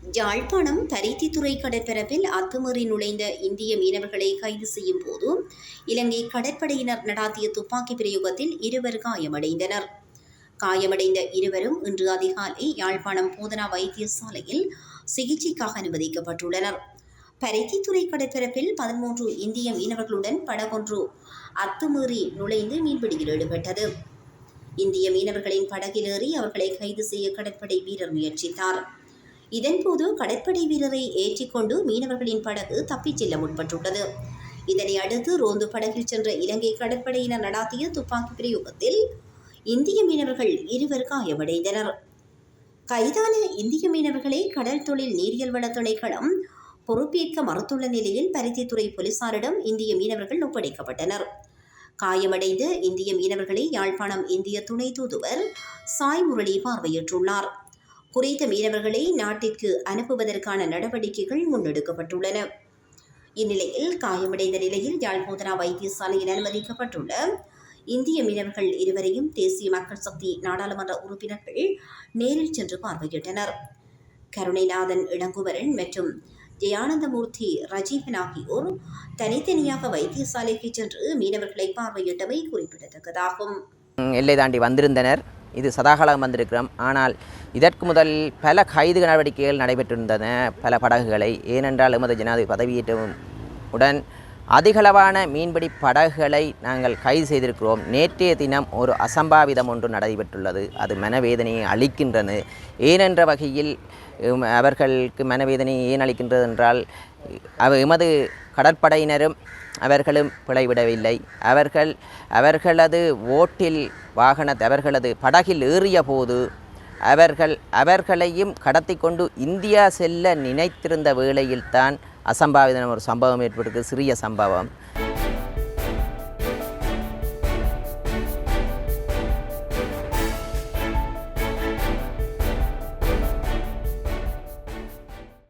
யாழ்ப்பாணம் பருத்தித்துறை கடற்பரப்பில் அத்துமீறி நுழைந்த இந்திய மீனவர்களை கைது செய்யும் போது இலங்கை கடற்படையினர் நடாத்திய துப்பாக்கி பிரயோகத்தில் இருவர் காயமடைந்தனர். காயமடைந்த இருவரும் இன்று அதிகாலை யாழ்ப்பாணம் போதனா வைத்தியசாலையில் சிகிச்சைக்காக அனுமதிக்கப்பட்டுள்ளனர். பருத்தித்துறை கடற்பரப்பில் 13 இந்திய மீனவர்களுடன் படகொன்று அத்துமீறி நுழைந்து மீன்பிடியில் ஈடுபட்டது. இந்திய மீனவர்களின் படகில் ஏறி அவர்களை கைது செய்ய கடற்படை வீரர் முயற்சித்தார். இதன்போது கடற்படை வீரரை ஏற்றிக்கொண்டு மீனவர்களின் படகு தப்பிச் செல்ல முற்பட்டுள்ளது. இதனை அடுத்து ரோந்து படகில் சென்ற இலங்கை கடற்படையினர் நடாத்திய துப்பாக்கி பிரயோகத்தில் இந்திய மீனவர்கள் இருவர் காயமடைந்தனர். கைதான இந்திய மீனவர்களை கடல் தொழில் நீரியல் வள திணைக்களம் பொறுப்பேற்க மறுத்துள்ள நிலையில் பருத்தித்துறை போலீசாரிடம் இந்திய மீனவர்கள் ஒப்படைக்கப்பட்டனர். காயமடைந்த இந்திய மீனவர்களை யாழ்ப்பாணம் இந்திய துணை தூதுவர் சாய் முரளி பார்வையிட்டுள்ளார். குறித்த மீனவர்களை நாட்டிற்கு அனுப்புவதற்கான நடவடிக்கைகள் முன்னெடுக்கப்பட்டுள்ளன. இந்நிலையில் காயமடைந்த நிலையில் யாழ் போதனா வைத்தியசாலையில் அனுமதிக்கப்பட்டுள்ள இந்திய மீனவர்கள் இருவரையும் தேசிய மக்கள் சக்தி நாடாளுமன்ற உறுப்பினர்கள் நேரில் சென்று பார்வையிட்டனர். கருணைநாதன் இளங்குவரன் மற்றும் ஜெயானந்தமூர்த்தி ரஜீவன் ஆகியோர் தனித்தனியாக வைத்தியசாலைக்கு சென்று மீனவர்களை பார்வையிட்டவை குறிப்பிடத்தக்கதாகும். எல்லை தாண்டி வந்திருந்தனர். இது சதாகாலம் வந்திருக்கிறோம். ஆனால் இதற்கு முதல் பல கைது நடவடிக்கைகள் நடைபெற்றிருந்தன பல படகுகளை. ஏனென்றால் எமது ஜனாதிபதி பதவியேற்றவுடன் உடன் அதிகளவான மீன்பிடி படகுகளை நாங்கள் கைது செய்திருக்கிறோம். நேற்றைய தினம் ஒரு அசம்பாவிதம் ஒன்று நடைபெற்றுள்ளது. அது மனவேதனையை அளிக்கின்றது. ஏனென்ற வகையில் அவர்களுக்கு மனவேதனையை ஏன் அளிக்கின்றது என்றால் எமது கடற்படையினரும் அவர்களும் பிழைவிடவில்லை. அவர்களது ஓட்டில் அவர்களது படகில் ஏறிய போது அவர்களையும் கடத்தி கொண்டு இந்தியா செல்ல நினைத்திருந்த வேளையில்தான் அசம்பாவிதம் ஒரு சம்பவம் ஏற்பட்டிருக்கு. சிறிய சம்பவம்.